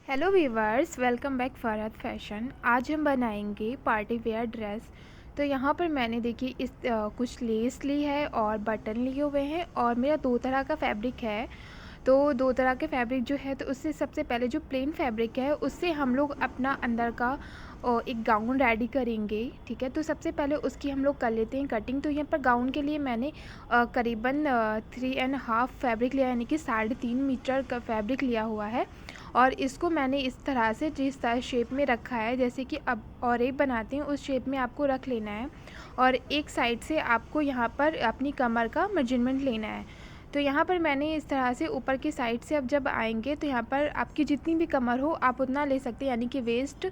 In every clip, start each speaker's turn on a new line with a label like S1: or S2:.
S1: Hello weavers, welcome back Farhat fashion. आज हम बनाएंगे पार्टी वेयर ड्रेस। तो यहाँ पर मैंने देखिए कुछ लेस ली है और बटन लिए हुए हैं और मेरा दो तरह का फैब्रिक है। तो दो तरह के फैब्रिक जो है, तो उससे सबसे पहले जो प्लेन फैब्रिक है उससे हम लोग अपना अंदर का एक गाउन रेडी करेंगे। ठीक है, तो सबसे पहले उसकी हम लोग कर लेते हैं कटिंग। तो यहाँ पर गाउन के लिए मैंने करीबन 3.5 फैब्रिक लिया, यानी कि 3.5 मीटर का फैब्रिक लिया हुआ है। और इसको मैंने इस तरह से जिस तरह शेप में रखा है, जैसे कि अब और एक बनाते हैं उस शेप में आपको रख लेना है। और एक साइड से आपको यहाँ पर अपनी कमर का मेजरमेंट लेना है। तो यहाँ पर मैंने इस तरह से ऊपर की साइड से अब जब आएंगे तो यहाँ पर आपकी जितनी भी कमर हो आप उतना ले सकते हैं, यानी कि वेस्ट।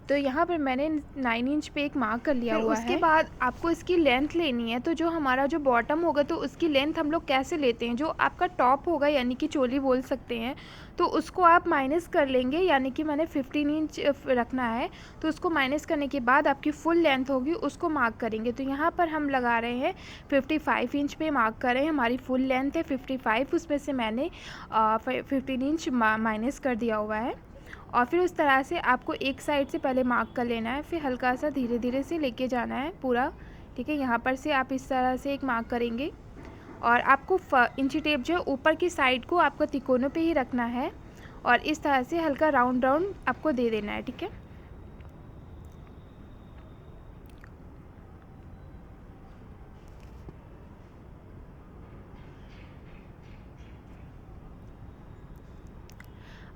S1: तो यहाँ पर मैंने 9 इंच पे एक मार्क कर लिया हुआ है। उसके बाद आपको इसकी लेंथ लेनी है। तो जो हमारा जो बॉटम होगा तो उसकी लेंथ हम लोग कैसे लेते हैं, जो आपका टॉप होगा यानी कि चोली बोल सकते हैं, तो उसको आप माइनस कर लेंगे। यानी कि मैंने 15 इंच रखना है, तो उसको माइनस करने के बाद आपकी फुल लेंथ होगी उसको मार्क करेंगे। तो यहाँ पर हम लगा रहे हैं 55 इंच पे मार्क कर रहे हैं। हमारी फुल लेंथ है 55, उसमें से मैंने 15 इंच माइनस कर दिया हुआ है। और फिर उस तरह से आपको एक साइड से पहले मार्क कर लेना है, फिर हल्का सा धीरे धीरे से लेके जाना है पूरा। ठीक है, यहाँ पर से आप इस तरह से एक मार्क करेंगे और आपको इंची टेप जो है ऊपर की साइड को आपको तिकोनों पे ही रखना है और इस तरह से हल्का राउंड राउंड आपको दे देना है। ठीक है,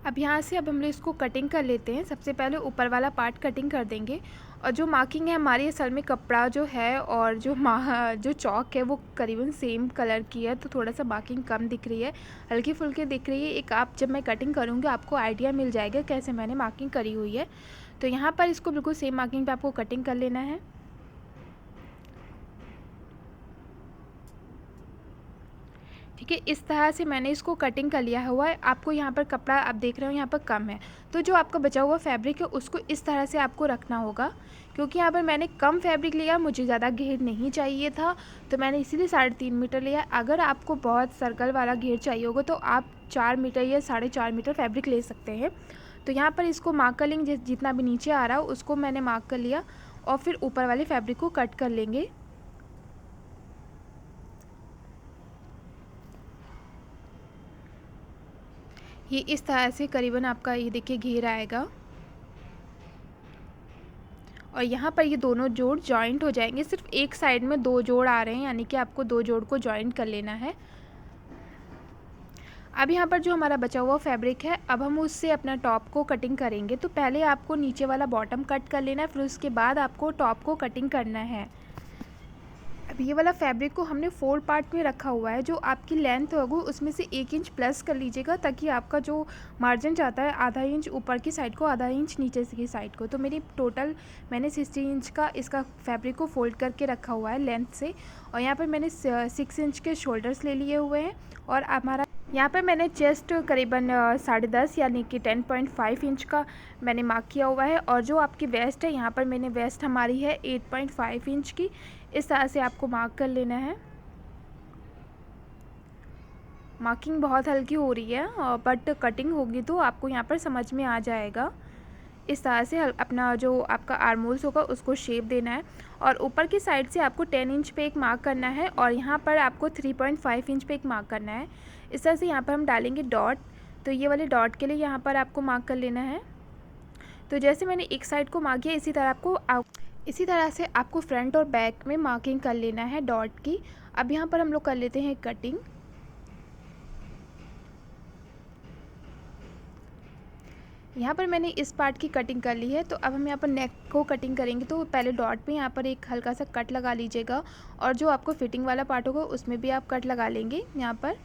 S1: अब यहाँ से अब हम लोग इसको कटिंग कर लेते हैं। सबसे पहले ऊपर वाला पार्ट कटिंग कर देंगे। और जो मार्किंग है हमारी असल में कपड़ा जो है और जो चौक है वो करीबन सेम कलर की है, तो थोड़ा सा मार्किंग कम दिख रही है, हल्की फुल्की दिख रही है। एक आप जब मैं कटिंग करूँगी आपको आइडिया मिल जाएगा कैसे मैंने मार्किंग करी हुई है। तो यहाँ पर इसको बिल्कुल सेम मार्किंग पे आपको कटिंग कर लेना है। ठीक है, इस तरह से मैंने इसको कटिंग कर लिया हुआ है। आपको यहाँ पर कपड़ा आप देख रहे हो यहाँ पर कम है, तो जो आपका बचा हुआ फैब्रिक है उसको इस तरह से आपको रखना होगा। क्योंकि यहाँ पर मैंने कम फैब्रिक लिया, मुझे ज़्यादा घेर नहीं चाहिए था, तो मैंने इसीलिए 3.5 मीटर लिया। अगर आपको बहुत सर्कल वाला घेर चाहिए होगा तो आप 4 मीटर या 4.5 मीटर फैब्रिक ले सकते हैं। तो यहाँ पर इसको मार्क कर लेंगे, जितना भी नीचे आ रहा हो उसको मैंने मार्क कर लिया और फिर ऊपर वाले फैब्रिक को कट कर लेंगे। ये इस तरह से करीबन आपका ये देखिए घेर आएगा और यहाँ पर ये दोनों जोड़ जॉइंट हो जाएंगे। सिर्फ एक साइड में 2 जोड़ आ रहे हैं, यानी कि आपको 2 जोड़ को जॉइंट कर लेना है। अब यहाँ पर जो हमारा बचा हुआ फैब्रिक है, अब हम उससे अपना टॉप को कटिंग करेंगे। तो पहले आपको नीचे वाला बॉटम कट कर लेना है, फिर उसके बाद आपको टॉप को कटिंग करना है। अब ये वाला फैब्रिक को हमने 4 पार्ट में रखा हुआ है। जो आपकी लेंथ होगी उसमें से 1 इंच प्लस कर लीजिएगा, ताकि आपका जो मार्जिन जाता है आधा इंच ऊपर की साइड को, आधा इंच नीचे की साइड को। तो मेरी टोटल मैंने 60 इंच का इसका फैब्रिक को फोल्ड करके रखा हुआ है लेंथ से। और यहाँ पर मैंने 6 इंच के शोल्डर्स ले लिए हुए हैं। और हमारा यहाँ पर मैंने चेस्ट करीबन 10.5 यानी कि 10.5 इंच का मैंने मार्क किया हुआ है। और जो आपकी वेस्ट है, यहाँ पर मैंने वेस्ट हमारी है 8.5 इंच की। इस तरह से आपको मार्क कर लेना है। मार्किंग बहुत हल्की हो रही है, बट कटिंग होगी तो आपको यहाँ पर समझ में आ जाएगा। इस तरह से अपना जो आपका आर्मोल्स होगा उसको शेप देना है। और ऊपर की साइड से आपको 10 इंच पे एक मार्क करना है और यहाँ पर आपको 3.5 इंच पे एक मार्क करना है। इस तरह से यहाँ पर हम डालेंगे डॉट। तो ये वाले डॉट के लिए यहाँ पर आपको मार्क कर लेना है। तो जैसे मैंने एक साइड को मार्क किया, इसी तरह से आपको फ्रंट और बैक में मार्किंग कर लेना है डॉट की। अब यहाँ पर हम लोग कर लेते हैं कटिंग। यहाँ पर मैंने इस पार्ट की कटिंग कर ली है। तो अब हम यहाँ पर नेक को कटिंग करेंगे। तो पहले डॉट पे यहाँ पर एक हल्का सा कट लगा लीजिएगा और जो आपको फिटिंग वाला पार्ट होगा उसमें भी आप कट लगा लेंगे यहाँ पर।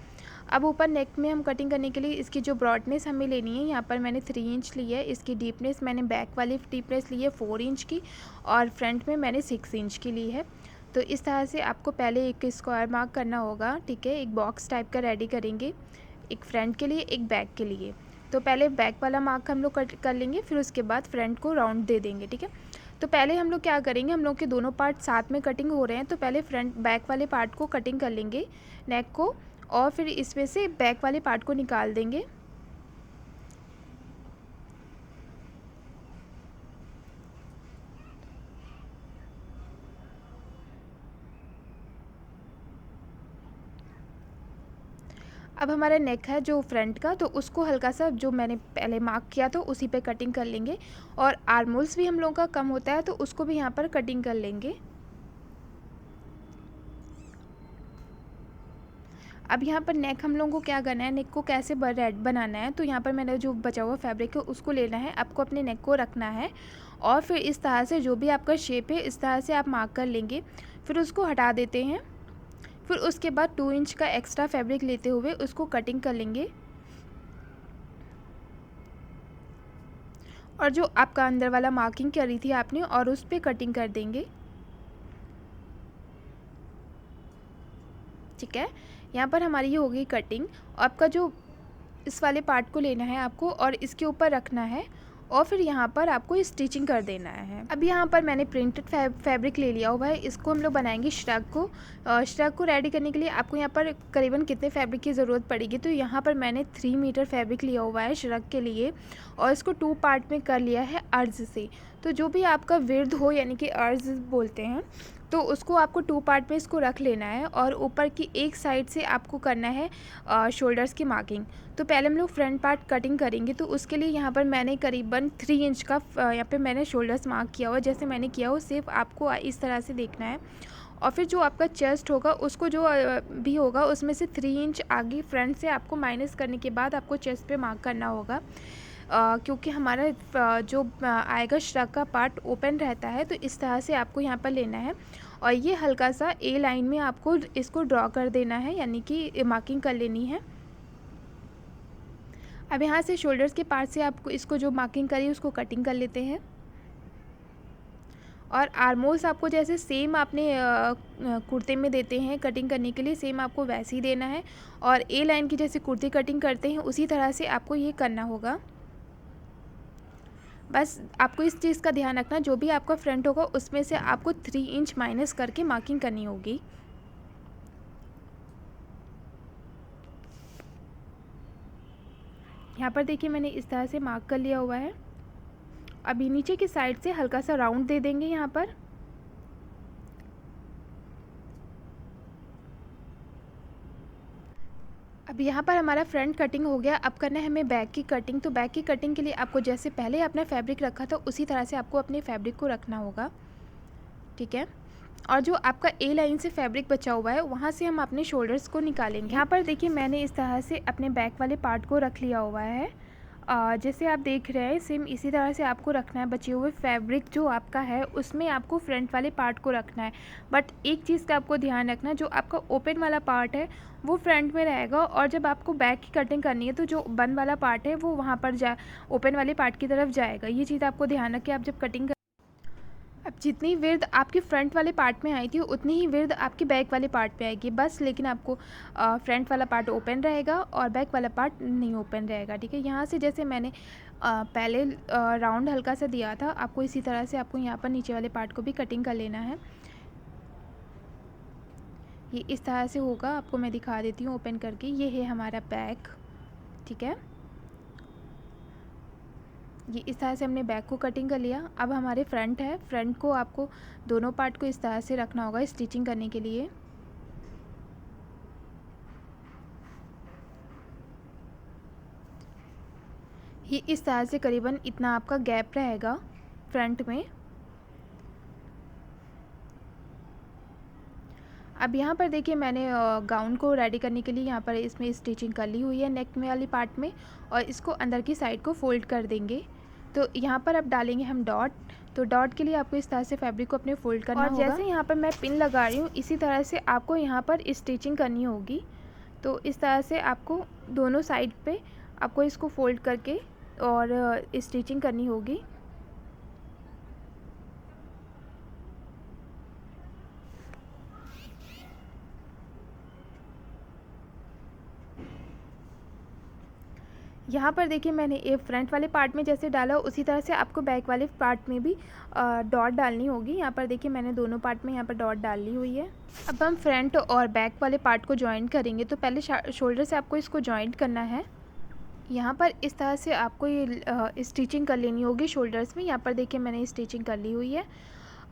S1: अब ऊपर नेक में हम कटिंग करने के लिए इसकी जो ब्रॉडनेस हमें लेनी है, यहाँ पर मैंने 3 इंच ली है। इसकी डीपनेस मैंने बैक वाली डीपनेस ली है 4 इंच की और फ्रंट में मैंने 6 इंच की ली है। तो इस तरह से आपको पहले एक स्क्वायर मार्क करना होगा। ठीक है, एक बॉक्स टाइप का रेडी करेंगे, एक फ्रंट के लिए एक बैक के लिए। तो पहले बैक वाला मार्क हम लोग कट कर लेंगे, फिर उसके बाद फ्रंट को राउंड दे देंगे। ठीक है, तो पहले हम लोग क्या करेंगे, हम लोग के दोनों पार्ट साथ में कटिंग हो रहे हैं, तो पहले फ्रंट बैक वाले पार्ट को कटिंग कर लेंगे नेक को, और फिर इसमें से बैक वाले पार्ट को निकाल देंगे। अब हमारा नेक है जो फ्रंट का, तो उसको हल्का सा जो मैंने पहले मार्क किया तो उसी पे कटिंग कर लेंगे। और आर्म होल्स भी हम लोगों का कम होता है तो उसको भी यहाँ पर कटिंग कर लेंगे। अब यहाँ पर नेक हम लोगों को क्या करना है, नेक को कैसे रेड बनाना है, तो यहाँ पर मैंने जो बचा हुआ फैब्रिक है उसको लेना है, आपको अपने नेक को रखना है और फिर इस तरह से जो भी आपका शेप है इस तरह से आप मार्क कर लेंगे। फिर उसको हटा देते हैं। फिर उसके बाद 2 इंच का एक्स्ट्रा फैब्रिक लेते हुए उसको कटिंग कर लेंगे और जो आपका अंदर वाला मार्किंग करी थी आपने और उस पर कटिंग कर देंगे। ठीक है, यहाँ पर हमारी ये हो गई कटिंग। आपका जो इस वाले पार्ट को लेना है आपको और इसके ऊपर रखना है और फिर यहाँ पर आपको स्टिचिंग कर देना है। अब यहाँ पर मैंने प्रिंटेड फैब्रिक ले लिया हुआ है, इसको हम लोग बनाएंगे श्रग को। श्रग को रेडी करने के लिए आपको यहाँ पर करीबन कितने फैब्रिक की ज़रूरत पड़ेगी, तो यहाँ पर मैंने 3 मीटर फैब्रिक लिया हुआ है श्रग के लिए और इसको 2 पार्ट में कर लिया है अर्ज से। तो जो भी आपका विर्द हो यानी कि अर्ज बोलते हैं, तो उसको आपको 2 पार्ट में इसको रख लेना है और ऊपर की एक साइड से आपको करना है शोल्डर्स की मार्किंग। तो पहले हम लोग फ्रंट पार्ट कटिंग करेंगे, तो उसके लिए यहाँ पर मैंने करीबन 3 इंच का यहाँ पे मैंने शोल्डर्स मार्क किया हुआ। जैसे मैंने किया हो सिर्फ आपको इस तरह से देखना है और फिर जो आपका चेस्ट होगा उसको जो भी होगा उसमें से 3 इंच आगे फ्रंट से आपको माइनस करने के बाद आपको चेस्ट पे मार्क करना होगा। क्योंकि हमारा जो आएगा श्रग का पार्ट ओपन रहता है, तो इस तरह से आपको यहाँ पर लेना है और ये हल्का सा ए लाइन में आपको इसको ड्रॉ कर देना है, यानी कि मार्किंग कर लेनी है। अब यहाँ से शोल्डर्स के पार्ट से आपको इसको जो मार्किंग करी उसको कटिंग कर लेते हैं और आर्म होल्स आपको जैसे सेम आपने कुर्ते में देते हैं कटिंग करने के लिए, सेम आपको वैसे ही देना है और ए लाइन की जैसे कुर्ती कटिंग करते हैं उसी तरह से आपको ये करना होगा। बस आपको इस चीज़ का ध्यान रखना, जो भी आपका फ्रंट होगा उसमें से आपको 3 इंच माइनस करके मार्किंग करनी होगी। यहाँ पर देखिए मैंने इस तरह से मार्क कर लिया हुआ है। अभी नीचे की साइड से हल्का सा राउंड दे देंगे यहाँ पर। अब यहाँ पर हमारा फ्रंट कटिंग हो गया। अब करना है हमें बैक की कटिंग। तो बैक की कटिंग के लिए आपको जैसे पहले अपना फैब्रिक रखा था उसी तरह से आपको अपने फैब्रिक को रखना होगा। ठीक है, और जो आपका ए लाइन से फैब्रिक बचा हुआ है वहाँ से हम अपने शोल्डर्स को निकालेंगे। यहाँ पर देखिए मैंने इस तरह से अपने बैक वाले पार्ट को रख लिया हुआ है। जैसे आप देख रहे हैं सेम इसी तरह से आपको रखना है। बचे हुए फैब्रिक जो आपका है उसमें आपको फ्रंट वाले पार्ट को रखना है। बट एक चीज़ का आपको ध्यान रखना, जो आपका ओपन वाला पार्ट है वो फ्रंट में रहेगा और जब आपको बैक की कटिंग करनी है तो जो बंद वाला पार्ट है वो वहाँ पर ओपन वाले पार्ट की तरफ जाएगा। ये चीज़ आपको ध्यान रखें आप जब कटिंग। अब जितनी विर्द आपकी फ्रंट वाले पार्ट में आई थी उतनी ही विर्द आपकी बैक वाले पार्ट पे आएगी बस, लेकिन आपको फ्रंट वाला पार्ट ओपन रहेगा और बैक वाला पार्ट नहीं ओपन रहेगा। ठीक है, यहाँ से जैसे मैंने पहले राउंड हल्का सा दिया था, आपको इसी तरह से आपको यहाँ पर नीचे वाले पार्ट को भी कटिंग कर लेना है। ये इस तरह से होगा, आपको मैं दिखा देती हूँ ओपन करके। ये है हमारा बैक। ठीक है, ये इस तरह से हमने बैक को कटिंग कर लिया। अब हमारे फ्रंट है, फ्रंट को आपको दोनों पार्ट को इस तरह से रखना होगा स्टिचिंग करने के लिए। ये इस तरह से करीबन इतना आपका गैप रहेगा फ्रंट में। अब यहाँ पर देखिए मैंने गाउन को रेडी करने के लिए यहाँ पर इसमें स्टिचिंग कर ली हुई है नेक में वाली पार्ट में, और इसको अंदर की साइड को फोल्ड कर देंगे। तो यहाँ पर अब डालेंगे हम डॉट। तो डॉट के लिए आपको इस तरह से फैब्रिक को अपने फोल्ड करना होगा। और जैसे यहाँ पर मैं पिन लगा रही हूँ इसी तरह से आपको यहाँ पर स्टिचिंग करनी होगी। तो इस तरह से आपको दोनों साइड पे आपको इसको फोल्ड करके और स्टिचिंग करनी होगी। यहाँ पर देखिए मैंने ये फ्रंट वाले पार्ट में जैसे डाला उसी तरह से आपको बैक वाले पार्ट में भी डॉट डालनी होगी। यहाँ पर देखिए मैंने दोनों पार्ट में यहाँ पर डॉट डाली हुई है। अब हम फ्रंट और बैक वाले पार्ट को जॉइंट करेंगे। तो पहले शोल्डर से आपको इसको जॉइंट करना है। यहाँ पर इस तरह से आपको ये स्टिचिंग कर लेनी होगी शोल्डर्स में। यहाँ पर देखिए मैंने स्टिचिंग कर ली हुई है।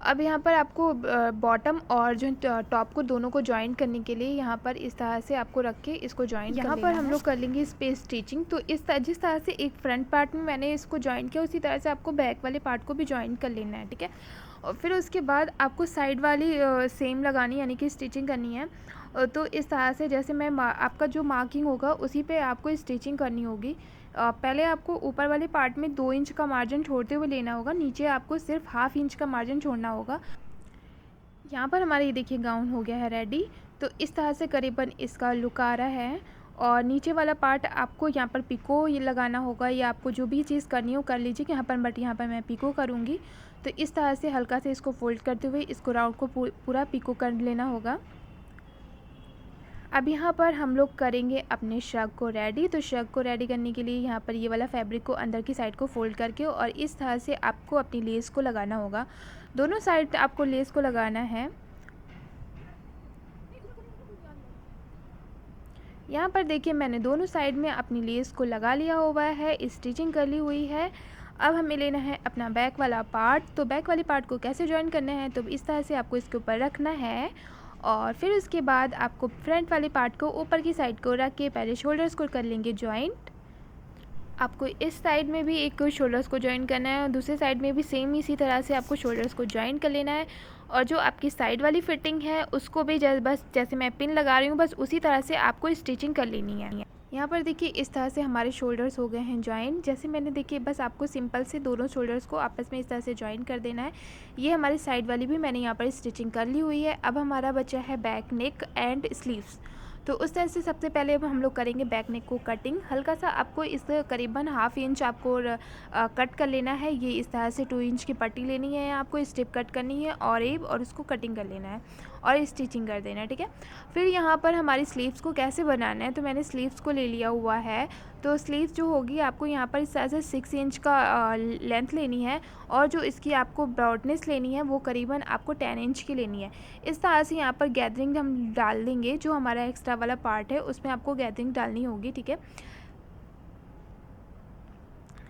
S1: अब यहाँ पर आपको बॉटम और जो टॉप को दोनों को जॉइन करने के लिए यहाँ पर इस तरह से आपको रख के इसको जॉइन कर लेना है। यहाँ पर हम लोग कर लेंगे इस पे स्टिचिंग। तो जिस तरह से एक फ्रंट पार्ट में मैंने इसको जॉइन किया, उसी तरह से आपको बैक वाले पार्ट को भी जॉइन कर लेना है, ठीक है। और फिर उसके बाद आपको साइड वाली सेम लगानी, यानी कि स्टिचिंग करनी है। तो इस तरह से जैसे मैं आपका जो मार्किंग होगा उसी पे आपको स्टिचिंग करनी होगी। पहले आपको ऊपर वाले पार्ट में 2 इंच का मार्जिन छोड़ते हुए लेना होगा, नीचे आपको सिर्फ हाफ इंच का मार्जिन छोड़ना होगा। यहाँ पर हमारा ये देखिए गाउन हो गया है रेडी। तो इस तरह से करीबन इसका लुक आ रहा है। और नीचे वाला पार्ट आपको यहाँ पर पिको ये लगाना होगा, या आपको जो भी चीज़ करनी हो कर लीजिए यहाँ पर, बट यहाँ पर मैं पिको करूँगी। तो इस तरह से हल्का से इसको फोल्ड करते हुए इसको राउंड को पूरा पिको कर लेना होगा। अब यहाँ पर हम लोग करेंगे अपने शर्ट को रेडी। तो शर्ट को रेडी करने के लिए यहाँ पर ये वाला फैब्रिक को अंदर की साइड को फोल्ड करके और इस तरह से आपको अपनी लेस को लगाना होगा। दोनों साइड आपको लेस को लगाना है। यहाँ पर देखिए मैंने दोनों साइड में अपनी लेस को लगा लिया हुआ है, स्टिचिंग कर ली हुई है। अब हमें लेना है अपना बैक वाला पार्ट। तो बैक वाले पार्ट को कैसे ज्वाइन करना है, तो इस तरह से आपको इसके ऊपर रखना है और फिर उसके बाद आपको फ्रंट वाले पार्ट को ऊपर की साइड को रख के पहले शोल्डर्स को कर लेंगे ज्वाइंट। आपको इस साइड में भी एक शोल्डर्स को ज्वाइन करना है और दूसरे साइड में भी सेम इसी तरह से आपको शोल्डर्स को ज्वाइन कर लेना है। और जो आपकी साइड वाली फिटिंग है उसको भी बस जैसे मैं पिन लगा रही हूँ बस उसी तरह से आपको स्टिचिंग कर लेनी है। यहाँ पर देखिए इस तरह से हमारे शोल्डर्स हो गए हैं ज्वाइन। जैसे मैंने देखिए बस आपको सिंपल से दोनों शोल्डर्स को आपस में इस तरह से ज्वाइन कर देना है। ये हमारी साइड वाली भी मैंने यहाँ पर स्टिचिंग कर ली हुई है। अब हमारा बचा है बैक नेक एंड स्लीव्स। तो उस तरह से सबसे पहले अब हम लोग करेंगे बैक नेक को कटिंग। हल्का सा आपको इस करीबन हाफ इंच आपको कट कर लेना है। ये इस तरह से 2 इंच की पट्टी लेनी है, आपको स्टेप कट करनी है और उसको कटिंग कर लेना है और स्टिचिंग कर देना है, ठीक है। फिर यहाँ पर हमारी स्लीव्स को कैसे बनाना है, तो मैंने स्लीव्स को ले लिया हुआ है। तो स्लीव्स जो होगी आपको यहाँ पर इस तरह से 6 इंच का लेंथ लेनी है और जो इसकी आपको ब्रॉडनेस लेनी है वो करीबन आपको 10 इंच की लेनी है। इस तरह से यहाँ पर गैदरिंग हम डाल देंगे, जो हमारा एक्स्ट्रा वाला पार्ट है उसमें आपको गैदरिंग डालनी होगी, ठीक है।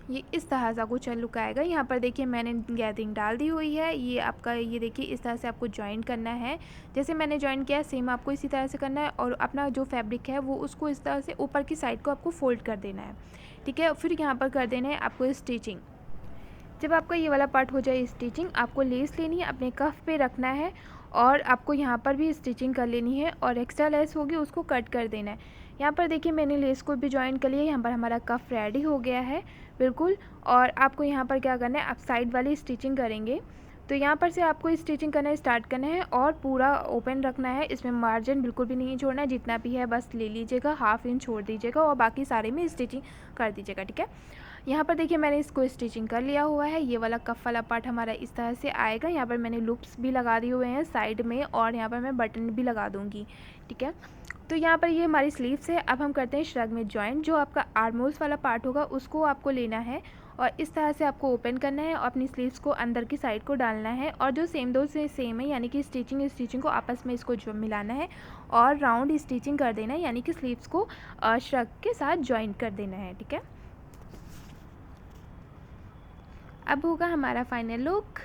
S1: ये इस तरह सा कुछ लुक आएगा। यहाँ पर देखिए मैंने गैदरिंग डाल दी हुई है। ये आपका ये देखिए इस तरह से आपको ज्वाइन करना है। जैसे मैंने ज्वाइन किया सेम आपको इसी तरह से करना है और अपना जो फैब्रिक है वो उसको इस तरह से ऊपर की साइड को आपको फोल्ड कर देना है, ठीक है। फिर यहाँ पर कर देना है आपको स्टिचिंग। जब आपका ये वाला पार्ट हो जाए स्टिचिंग, आपको लेस लेनी है, अपने कफ पे रखना है और आपको यहाँ पर भी स्टिचिंग कर लेनी है और एक्स्ट्रा लेस होगी उसको कट कर देना है। यहाँ पर देखिए मैंने लेस को भी ज्वाइन कर लिया। यहाँ पर हमारा कफ रेडी हो गया है बिल्कुल। और आपको यहाँ पर क्या करना है, आप साइड वाली स्टिचिंग करेंगे। तो यहाँ पर से आपको स्टिचिंग करना स्टार्ट करना है और पूरा ओपन रखना है। इसमें मार्जिन बिल्कुल भी नहीं छोड़ना है, जितना भी है बस ले लीजिएगा, हाफ इंच छोड़ दीजिएगा और बाकी सारे में स्टिचिंग कर दीजिएगा, ठीक है। यहाँ पर देखिए मैंने इसको स्टिचिंग कर लिया हुआ है। ये वाला कफ वाला पार्ट हमारा इस तरह से आएगा। यहाँ पर मैंने लूप्स भी लगा दिए हुए हैं साइड में और यहाँ पर मैं बटन भी लगा दूँगी, ठीक है। तो यहाँ पर ये हमारी स्लीव्स है। अब हम करते हैं श्रग में जॉइंट। जो आपका आर्मोल्स वाला पार्ट होगा उसको आपको लेना है और इस तरह से आपको ओपन करना है और अपनी स्लीव्स को अंदर की साइड को डालना है और जो सेम दो से सेम है, यानी कि स्टिचिंग को आपस में इसको जो मिलाना है और राउंड स्टिचिंग कर देना है, यानी कि स्लीव्स को श्रग के साथ जॉइंट कर देना है, ठीक है। अब होगा हमारा फाइनल लुक।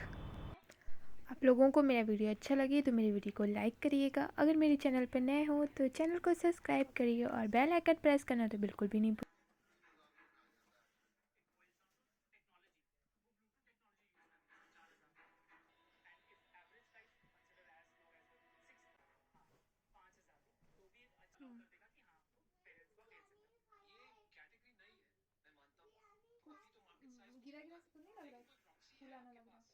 S1: आप लोगों को मेरा वीडियो अच्छा लगे तो मेरे वीडियो को लाइक करिएगा। अगर मेरे चैनल पर नए हो तो चैनल को सब्सक्राइब करिए और बेल आइकन प्रेस करना तो बिल्कुल भी नहीं गिरा गिरा से तो नहीं लग रहा है, फुलाना लग रहा है।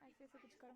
S1: ऐसे ऐसे कुछ करो।